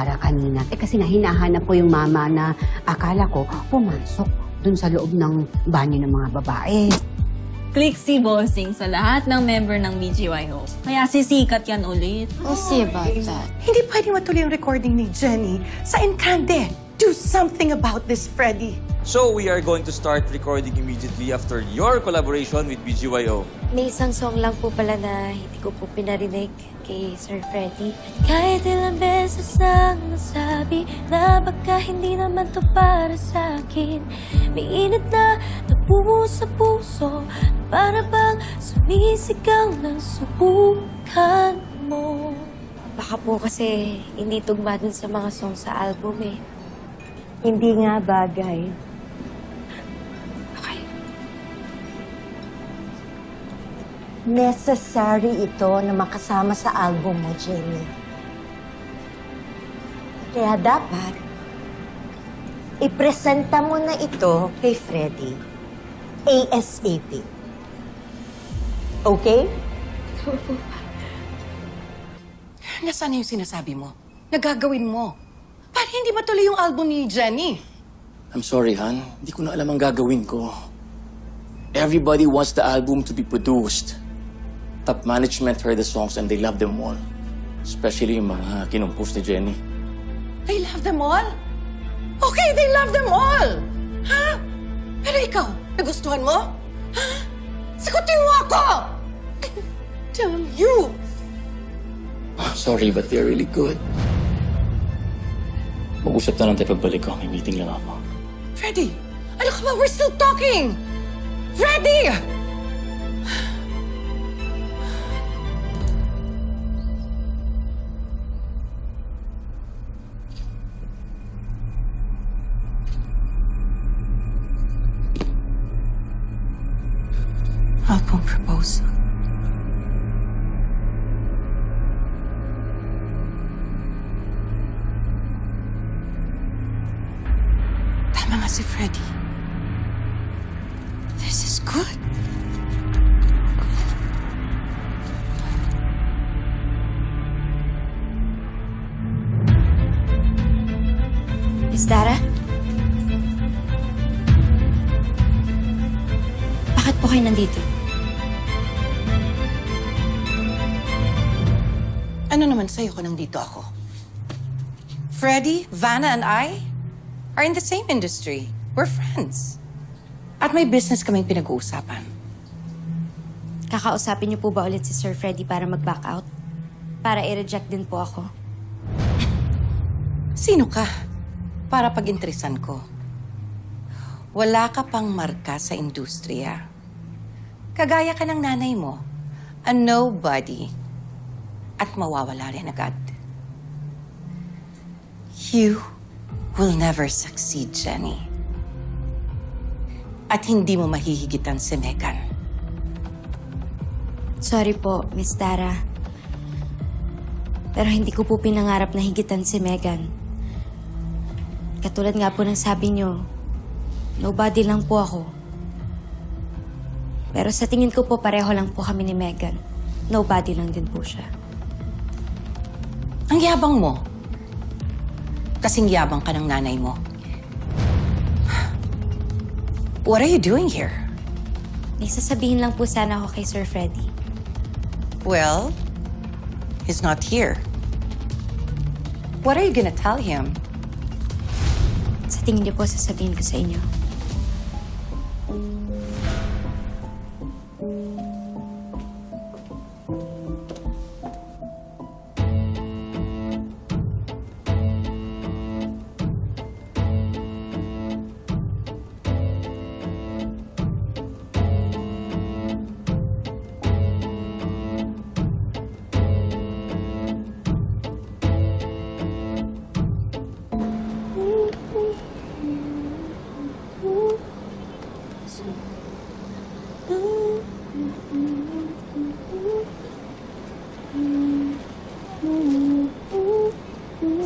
para kanina. Kasi nga hinahanap ko yung mama na akala ko pumasok dun sa loob ng banyo ng mga babae. Click si Bossing sa lahat ng member ng BGYO. Kaya sisikat yan ulit. We'll see about that. Hindi pwedeng matuloy ang recording ni Jenny sa Encante. Do something about this, Freddy. So we are going to start recording immediately after your collaboration with BGYO. May isang song lang po pala na hindi ko po pinarinig kay Sir Freddy. Kahit ilang beses nang nasabi na baka hindi naman to para sa akin. May init na tapuo sa puso, para bang sumisigaw na subukan mo. Baka po kasi hindi tugma dun sa mga song sa album eh. Hindi nga bagay. Okay. Necessary ito na makasama sa album mo, Jenny. Kaya dapat, ipresenta mo na ito kay Freddy. ASAP. Okay? Nasaan na yung sinasabi mo? Nagagawin mo. Para hindi matuloy yung album ni Jenny. I'm sorry, Han. Hindi ko na alam ang gagawin ko. Everybody wants the album to be produced. Top management heard the songs and they love them all. Especially yung mga kinumpos ni Jenny. They love them all? Okay, they love them all! Ha? Pero ikaw, nagustuhan mo? Ha? Sagutin mo ako! Damn you! Sorry, but they're really good. Mag-usap na lang tayo pagbalik ko. May meeting lang ako. Freddy! Ano ka ba? We're still talking! Freddy! Album proposal. Tama nga si Freddy. This is good. Miss Dara? Bakit po kayo nandito? Ano naman sa'yo kung nandito ako? Freddy, Vanna, and I are in the same industry. We're friends. At may business kaming pinag-uusapan. Kakausapin niyo po ba ulit si Sir Freddy para mag-back out? Para i-reject din po ako. Sino ka? Para pag-interesan ko. Wala ka pang marka sa industriya. Kagaya ka ng nanay mo. A nobody. At mawawala rin agad. You will never succeed, Jenny. At hindi mo mahihigitan si Megan. Sorry po, Miss Dara. Pero hindi ko po pinangarap na higitan si Megan. Katulad nga po ng sabi niyo, nobody lang po ako. Pero sa tingin ko po pareho lang po kami ni Megan. Nobody lang din po siya. Ang yabang mo. Kasing yabang ka ng nanay mo. What are you doing here? May sasabihin lang po sana ako kay Sir Freddy. Well, he's not here. What are you gonna tell him? Sa tingin niyo po sasabihin ko sa inyo.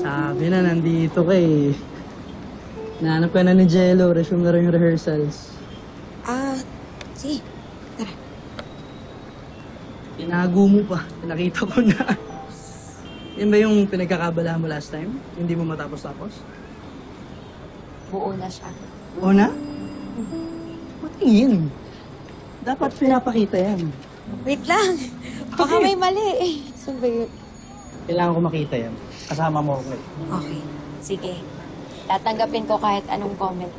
Sabi na, nandito ka eh. Nahanap ka na ni Jello, resume na rin yung rehearsals. Sige. Tinago mo pa, nakita ko na. Yan ba yung pinagkakabalahan mo last time? Hindi mo matapos-tapos? Buo na siya. Oo na? Patingin. Dapat pinapakita yan. Wait lang. Baka may mali. Saan ba yun? Kailangan ko makita yan. Kasama mo ako. Okay. Sige. Tatanggapin ko kahit anong comment.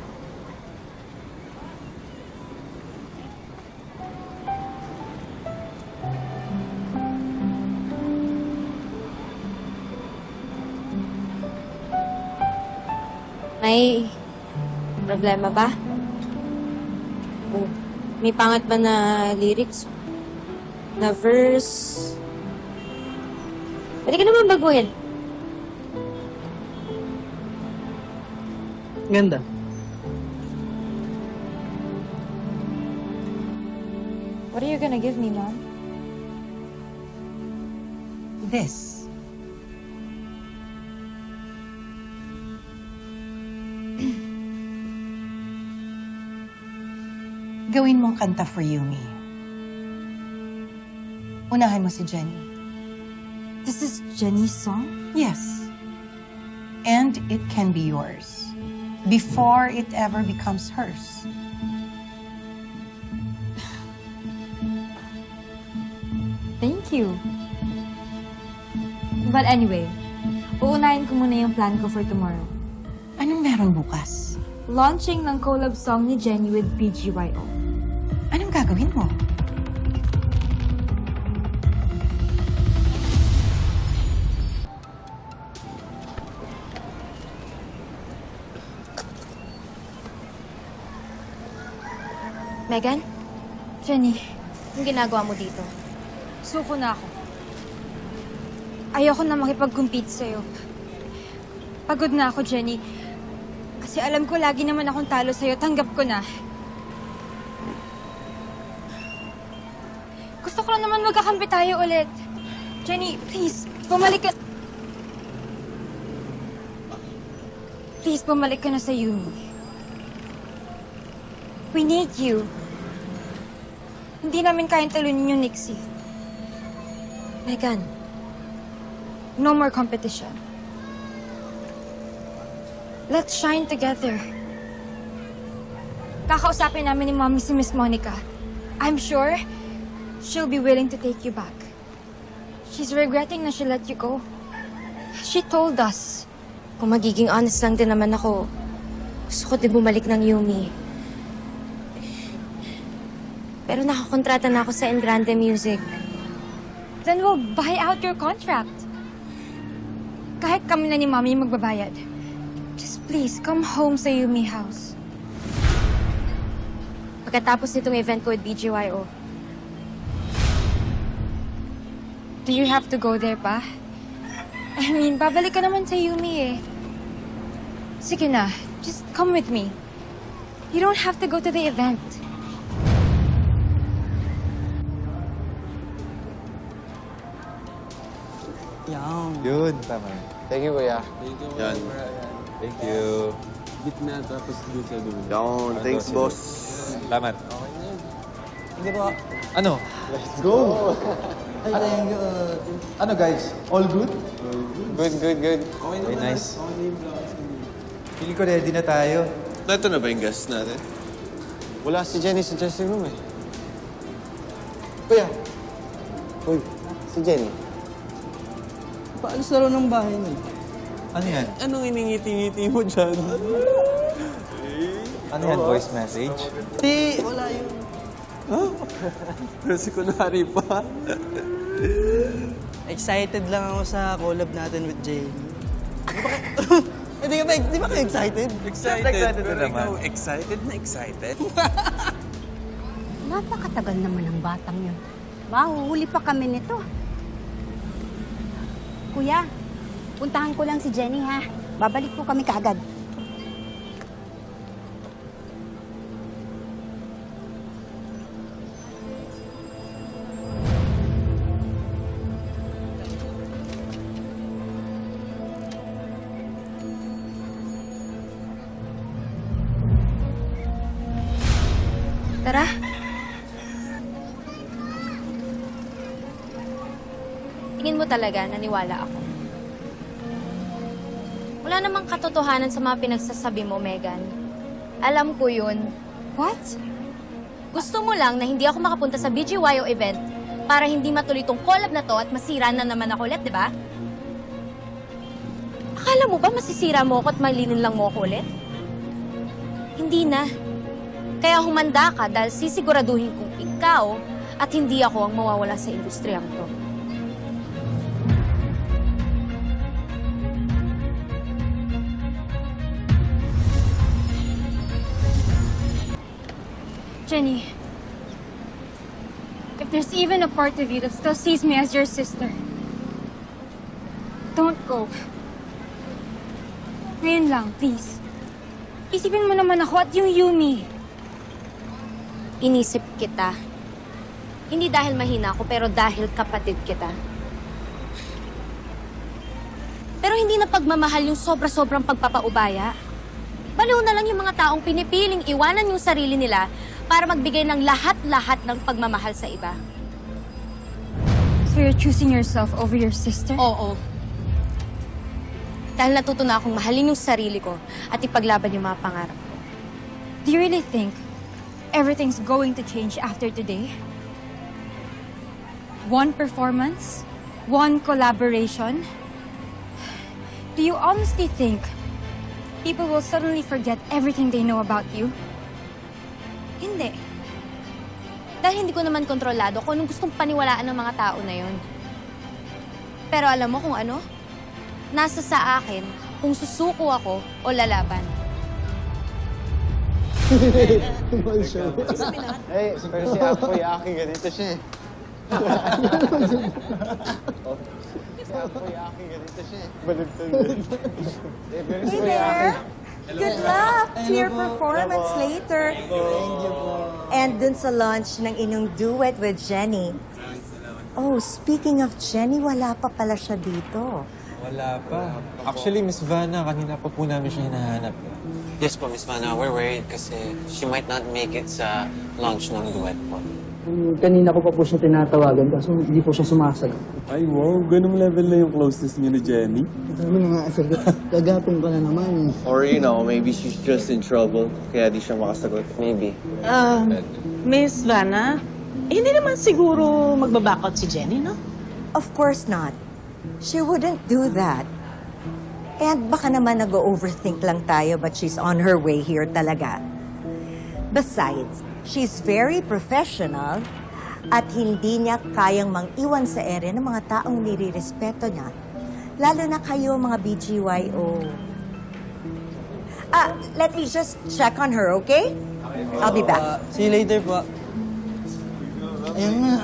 May problema ba? O, may pangat ba na lyrics? Na verse? Pwede ka naman baguhin. Ganda. What are you gonna give me, Mom? This. Gawin mong kanta for Yumi. Unahan mo si Jenny. This is Jenny's song? Yes. And it can be yours. Before it ever becomes hers. Thank you. But anyway, uunahin ko muna yung plan ko for tomorrow. Anong meron bukas? Launching ng collab song ni Jenny with BGYO. Anong gagawin mo? Megan? Jenny, yung ginagawa mo dito? Suko na ako. Ayoko na makipag-compete sa'yo. Pagod na ako, Jenny. Kasi alam ko lagi naman akong talo sa'yo. Tanggap ko na. Gusto ko lang naman magkakampi tayo ulit. Jenny, please, bumalik ka... Please, bumalik ka na sa Yumi. We need you. Hindi namin kayang talunin yung Nixie. Megan, no more competition. Let's shine together. Kakausapin namin ni Mommy si Miss Monica. I'm sure she'll be willing to take you back. She's regretting na she let you go. She told us. Kung magiging honest lang din naman ako, gusto ko din bumalik ng Yumi. Pero nakakontrata na ako sa Engrande Music. Then we'll buy out your contract. Kahit kami na ni Mommy yung magbabayad. Just please, come home sa Yumi house. Pagkatapos nitong event ko with BGYO. Do you have to go there pa? I mean, babalik ka naman sa Yumi eh. Sige na, just come with me. You don't have to go to the event. Yan. Yun, tama. Thank you, kuya. Yan. Thank you. Gitna tapos doon sa dulo. Yan, thanks, boss. Salamat. Hindi ba? Ano? Let's go! Ano, guys? All good? Good. Very nice. Feeling ko ready na tayo. Ito na ba yung guest natin? Wala si Jenny sa dressing room eh. Kuya, Uy, si Jenny. Paalis na raw ng bahay mo. ano yan? Anong iningiti-ngiti mo dyan? Ano yan, voice message? Di, wala yun. Kasi kunwari pa. Excited lang ako sa collab natin with Jay. Di ba kayo excited? Excited na naman. Excited na excited? Napakatagal naman ng batang yun. Mahuhuli pa kami nito. Kuya, puntahan ko lang si Jenny ha. Babalik po kami kaagad. Tara. Tingin mo talaga naniwala ako. Wala namang katotohanan sa mga pinagsasabi mo, Megan. Alam ko yun. What? Gusto mo lang na hindi ako makapunta sa BGYO event para hindi matuloy tong collab na to at masira na naman ako ulit, di ba? Akala mo ba masisira mo ako at malinin lang mo ako ulit? Hindi na. Kaya humanda ka dahil sisiguraduhin kong ikaw at hindi ako ang mawawala sa industriyang to. Jenny, if there's even a part of you that still sees me as your sister, don't go. Ngayon lang, please. Isipin mo naman ako at yung Yumi. Inisip kita. Hindi dahil mahina ako, pero dahil kapatid kita. Pero hindi na pagmamahal yung sobra-sobrang pagpapaubaya. Baliw na lang yung mga taong pinipiling iwanan yung sarili nila para magbigay ng lahat-lahat ng pagmamahal sa iba. So you're choosing yourself over your sister? Oo. Dahil natuto na akong mahalin yung sarili ko at ipaglaban yung mga pangarap ko. Do you really think everything's going to change after today? One performance? One collaboration? Do you honestly think people will suddenly forget everything they know about you? Hindi. Dahil hindi ko naman kontrolado kung anong gustong paniwalaan ng mga tao na yun. Pero alam mo kung ano? Nasa sa akin kung susuko ako o lalaban. Eh, pero si Apoy, Aki, ganito siya eh. Si Apoy, Aki, ganito siya eh. Baligtad yun. Eh, pero si Hey Aki. there! Good luck to your performance later. Thank you po. And dun sa launch ng inyong duet with Jenny. Oh, speaking of Jenny, wala pa pala siya dito. Wala pa. Actually, Miss Vanna, kanina pa po namin siya hinahanap. Yes po, Miss Vanna. We're worried kasi she might not make it sa launch ng duet po. Kanina ko pa po siya tinatawagan kasi hindi po siya sumasagot. Ay, wow. Ganong level na yung closeness niyo ni Jenny. Sabi na nga, sagot. Kagapong ka na naman. Or, maybe she's just in trouble, kaya di siya makasagot. Maybe. Miss Vanna, hindi naman siguro magbabakout si Jenny, no? Of course not. She wouldn't do that. And baka naman nag-overthink lang tayo but she's on her way here talaga. Besides, she's very professional at hindi niya kayang mang-iwan sa ere ng mga taong nirirespeto niya. Lalo na kayo, mga BGYO. Let me just check on her, okay? I'll be back. See you later po. Ayun nga.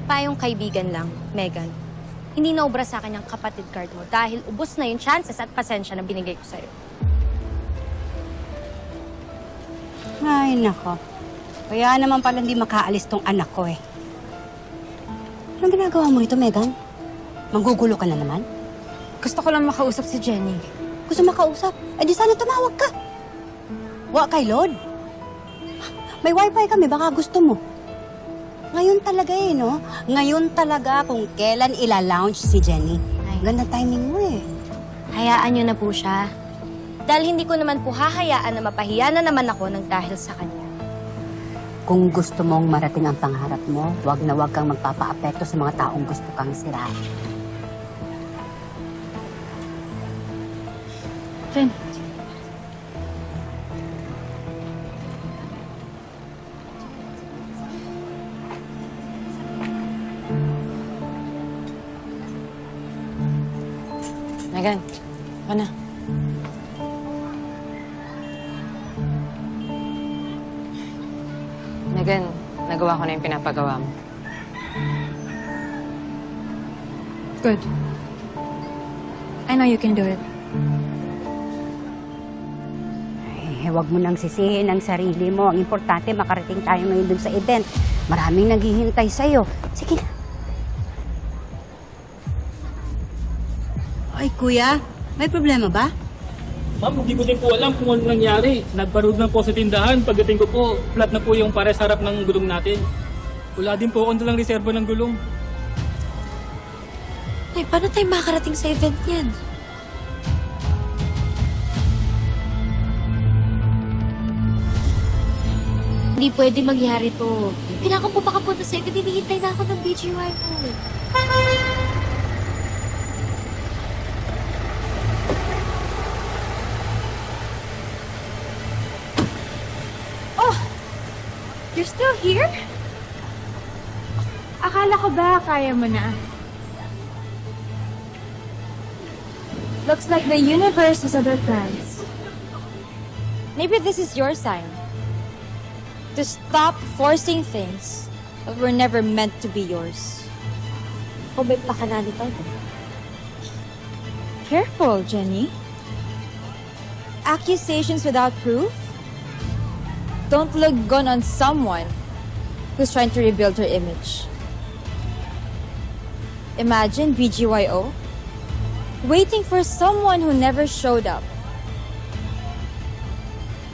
Payong kaibigan lang, Megan. Hindi naubra sa akin ang kapatid card mo dahil ubos na yung chances at pasensya na binigay ko sa'yo. Ay, nako. Kaya naman pala hindi makaalis tong anak ko eh. Anong ginagawa mo ito, Megan? Manggugulo ka na naman? Gusto ko lang makausap si Jenny. Gusto makausap? Eh di sana tumawag ka. Wa kay Lord. May wifi kami, baka gusto mo. Ngayon talaga eh, no? Ngayon talaga kung kailan ila-launch si Jenny. Ganda timing mo eh. Hayaan niyo na po siya. Dahil hindi ko naman po hahayaan na mapahiya na naman ako ng dahil sa kanya. Kung gusto mong marating ang pangarap mo, wag na wag kang magpapa-apekto sa mga taong gusto kang sirain. Jen. Megan, Vanna. Megan, nagawa ko na yung pinapagawa mo. Good. I know you can do it. Eh, wag mo nang sisihin ang sarili mo. Ang importante, makarating tayo ngayon dun sa event. Maraming naghihintay sa'yo. Sige na. Ay, kuya, may problema ba? Ma'am, hindi ko din po alam kung ano nangyari. Nagparod na po sa tindahan. Pagdating ko po, flat na po yung pares harap ng gulong natin. Wala din po akong dalang reserbo ng gulong. Nay, paano tayo makakarating sa event niyan? Hindi pwede mangyari to. Kailangan po makapunta sa event. Hinihintay na ako ng BGY mo. You're still here? Akala ko ba kaya mo na? Looks like the universe has other plans. Maybe this is your sign. To stop forcing things that were never meant to be yours. O may pakanani ka na. Careful, Jenny. Accusations without proof don't look good on someone who's trying to rebuild her image. Imagine BGYO waiting for someone who never showed up.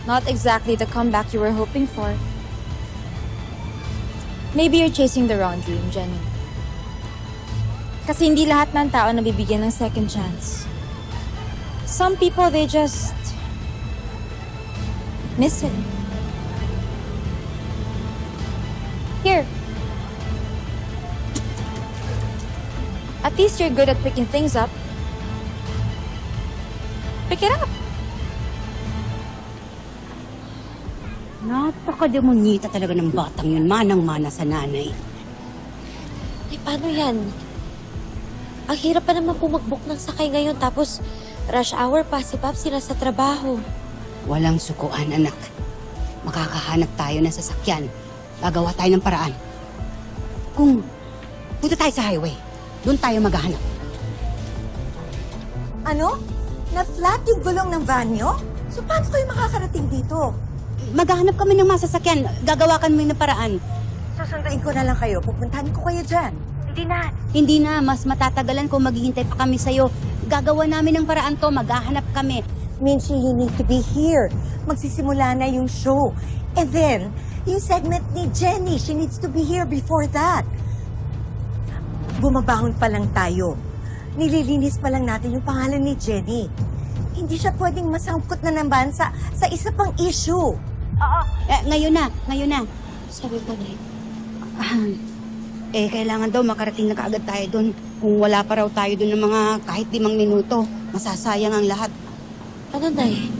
Not exactly the comeback you were hoping for. Maybe you're chasing the wrong dream, Jenny. Kasi hindi lahat ng tao nabibigyan ng second chance. Some people, they just miss it. Here. At least you're good at picking things up. Pick it up. Napakademonyita talaga ng batang yun. Manang-mana sa nanay. Ay, paano yan? Ang hirap pa naman po mag-book ng sakay ngayon. Tapos, rush hour pa si Pops sila sa trabaho. Walang sukuan, anak. Makakahanap tayo ng sasakyan. Gagawa tayo ng paraan. Kung punta tayo sa highway, doon tayo maghahanap. Ano? Na-flat yung gulong ng van nyo? So paano kayo makakarating dito? Maghahanap kami ng masasakyan. Gagawa kami ng paraan. Susunduin ko na lang kayo. Pupuntahan ko kayo dyan. Hindi na. Mas matatagalan kung maghihintay pa kami sa'yo. Gagawa namin ng paraan to. Maghahanap kami. Minchi, you need to be here. Magsisimula na yung show. And then, yung segment ni Jenny, she needs to be here before that. Bumabahon pa lang tayo. Nililinis pa lang natin yung pangalan ni Jenny. Hindi siya pwedeng masangkot na naman sa isa pang issue. Oo. Ngayon na. Sabi ko na Kailangan daw makarating na kaagad tayo doon. Kung wala pa raw tayo doon ng mga kahit 5 minuto, masasayang ang lahat. Ano, Nay?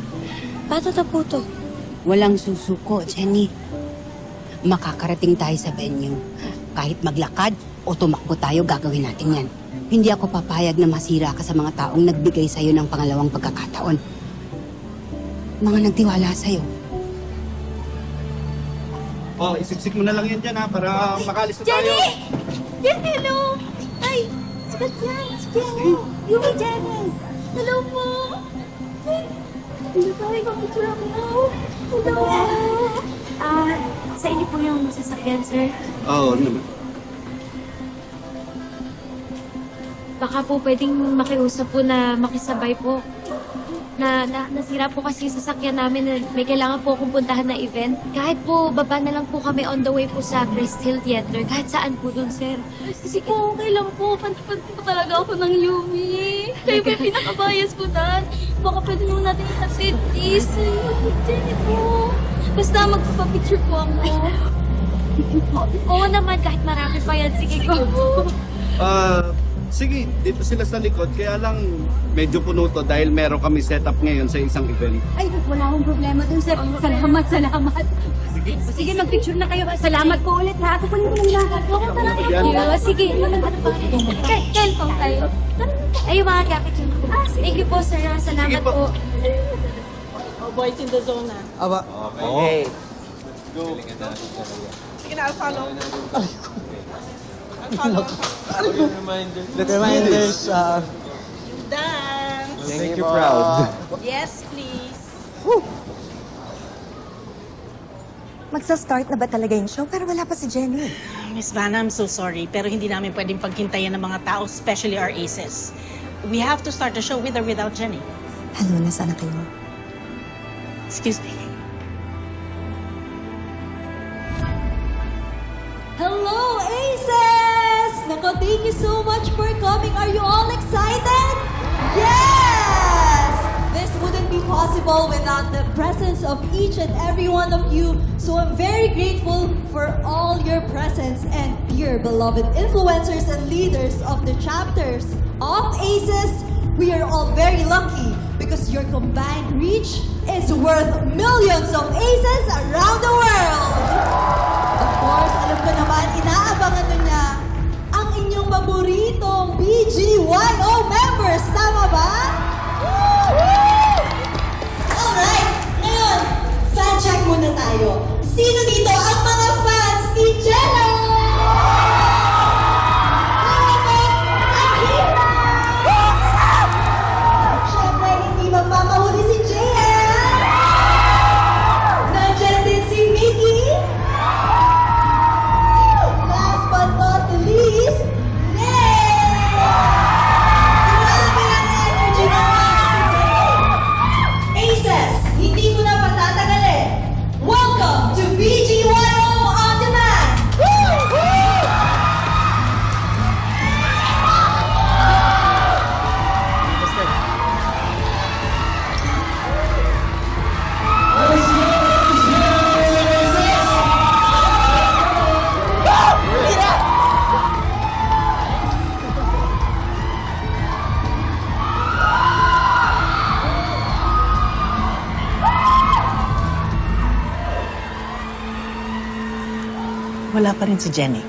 Paano na po to? Walang susuko, Jenny. Makakarating tayo sa venue. Kahit maglakad o tumakbo tayo, gagawin natin yan. Hindi ako papayag na masira ka sa mga taong nagbigay sa'yo ng pangalawang pagkakataon. Mga nagtiwala sa'yo. Oh, isiksik mo na lang yan dyan ha, para makalis na tayo. Jenny, hello! Ay, sikat yan! Si Jenny! Yumi, Jenny! Hello po! Hello tayo, kapicture ako na. Hello! Sa inyo po yung sasakyan, sir. Oo, naman. Baka po pwedeng makiusap po na makisabay po. Nasira po kasi yung sasakyan namin. May kailangan po akong puntahan na event. Kahit po, baba na lang po kami on the way po sa Crest Hill Theater. Kahit saan po dun, sir. Kasi po, okay lang po. Pantapan po talaga ako ng Yumi. Kayo po yung pinakabayas po dahil. Baka pwede naman natin ihatid. Please, Jenny po. Basta magpapapicture po ako. Oo naman, kahit marami pa yan. Sige ko. Sige, dito sila sa likod. Kaya lang medyo puno to dahil meron kami setup ngayon sa isang event. Ay, wala akong problema dun, sir. Salamat. Sige, mag-picture na kayo. Salamat po ulit, ha? Kukunin ko lang lahat. Sige. Cellphone tayo. Ay, yung mga kapit yun. Thank you po, sir. Salamat po. Boys in the zone na. Aba. Okay. Sige na, I'll follow. The reminders, Dance! Thank you, proud. Yes, please. Magsa-start na ba talaga yung show? Pero wala pa si Jenny. Miss Vanna, I'm so sorry, pero hindi namin pwedeng paghintayan ng mga tao, especially our aces. We have to start the show with or without Jenny. Hello, nasaan na kayo? Excuse me. Hello, Aces! Nako, thank you so much for coming. Are you all excited? Yes! This wouldn't be possible without the presence of each and every one of you. So I'm very grateful for all your presence and dear beloved influencers and leaders of the chapters of ACES. We are all very lucky because your combined reach is worth millions of ACES around the world. Of course, alam ko naman, inaabangan nyo na ang inyong paboritong BGYO members. Tama ba? Alright, ngayon, fan check muna tayo. Sino dito ang mga fans ni Jello? Siyempre, hindi magpapahuli si JL. Nandiyan din si Mickey. Last but not the least, Nick! Grabe ang energy ng fans today. ACES, hindi mo na patatagalin. Welcome to BGYO On Demand! Wala pa rin si Jenny.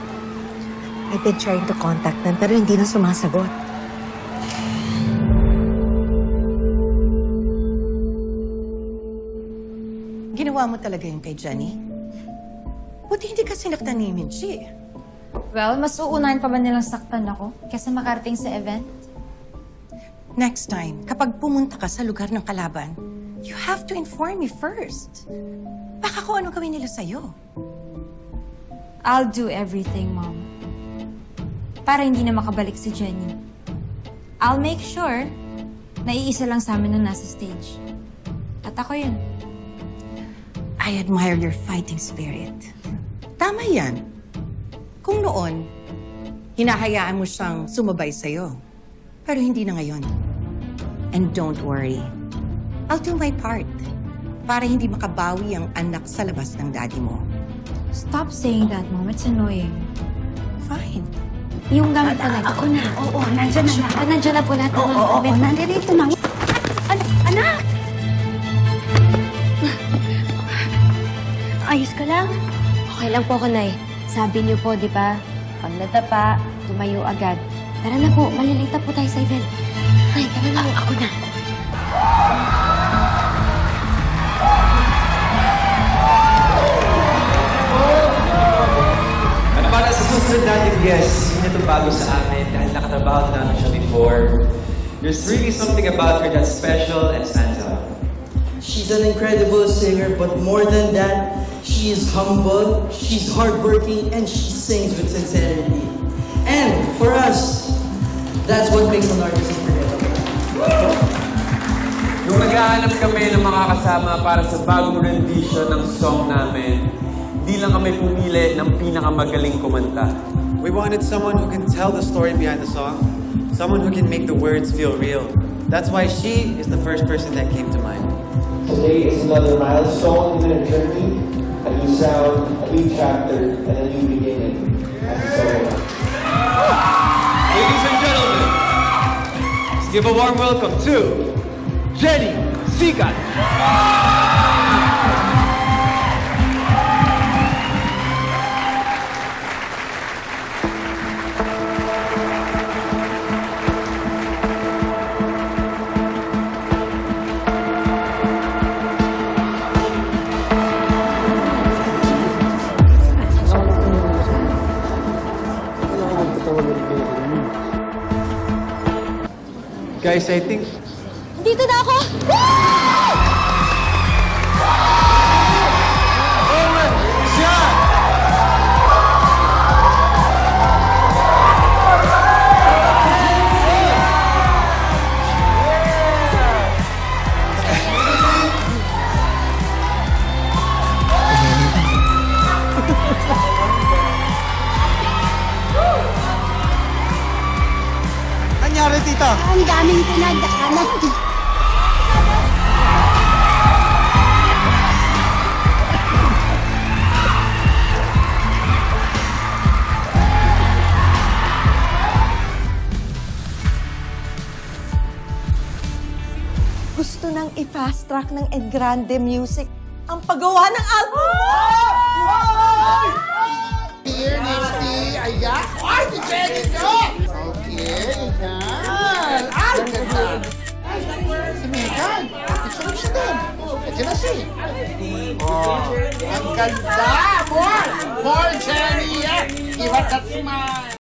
I've been trying to contact them pero hindi na sumasagot. Ginawa mo talaga yung kay Jenny? Buti hindi ka sinaktan ni Minchi. Well, mas uunahin pa ba nilang saktan ako kaysa makarating sa event? Next time, kapag pumunta ka sa lugar ng kalaban, you have to inform me first. Baka kung ano gawin nila sa'yo. I'll do everything, Mom. Para hindi na makabalik si Jenny. I'll make sure na iisa lang sa amin nung nasa stage. At ako yun. I admire your fighting spirit. Tama yan. Kung noon, hinahayaan mo siyang sumabay sa'yo. Pero hindi na ngayon. And don't worry. I'll do my part para hindi makabawi ang anak sa labas ng daddy mo. Stop saying that, Mom. It's annoying. Fine. Yung gamit ko na. Ako na. Oo, nandyan na. Nandyan na po lahat ng Oo, gamit. nandito na. Anak! Ayos ka lang? Okay lang po ako, Nay. Sabi niyo po, di ba? Pag natapa, tumayo agad. Tara na po, malilita po tayo sa event. Ay, tara na. Ako na. At para sa susunod natin guest, hindi ito bago sa amin dahil nakatrabaho namin siya before. There's really something about her that's special and stands out. She's an incredible singer, but more than that, she is humble, she's hardworking, and she sings with sincerity. And for us, that's what makes an artist unforgettable. Nung naghahanap kami ng mga kasama para sa bagong rendition ng song namin, di lang kami pumili ng pinakamagaling kumanta. We wanted someone who can tell the story behind the song, someone who can make the words feel real. That's why she is the first person that came to mind. Today is another milestone in a journey, a new sound, a new chapter, and a new beginning. I'm so Ladies and gentlemen, let's give a warm welcome to Jenny Sikat. Guys, I think Dito na ako! ang daming pinagdaanan. Gusto nang i-fast track ng Ed Grande Music ang paggawa ng album mo! Here, Nixie. Ayan. Ay, si Jenny ko! Okay, ayan. Ay, ganda. Si Megan. Isunod siya din. Ayan na siya. Oh, ang ganda. More! More, Jenny. Give us that smile.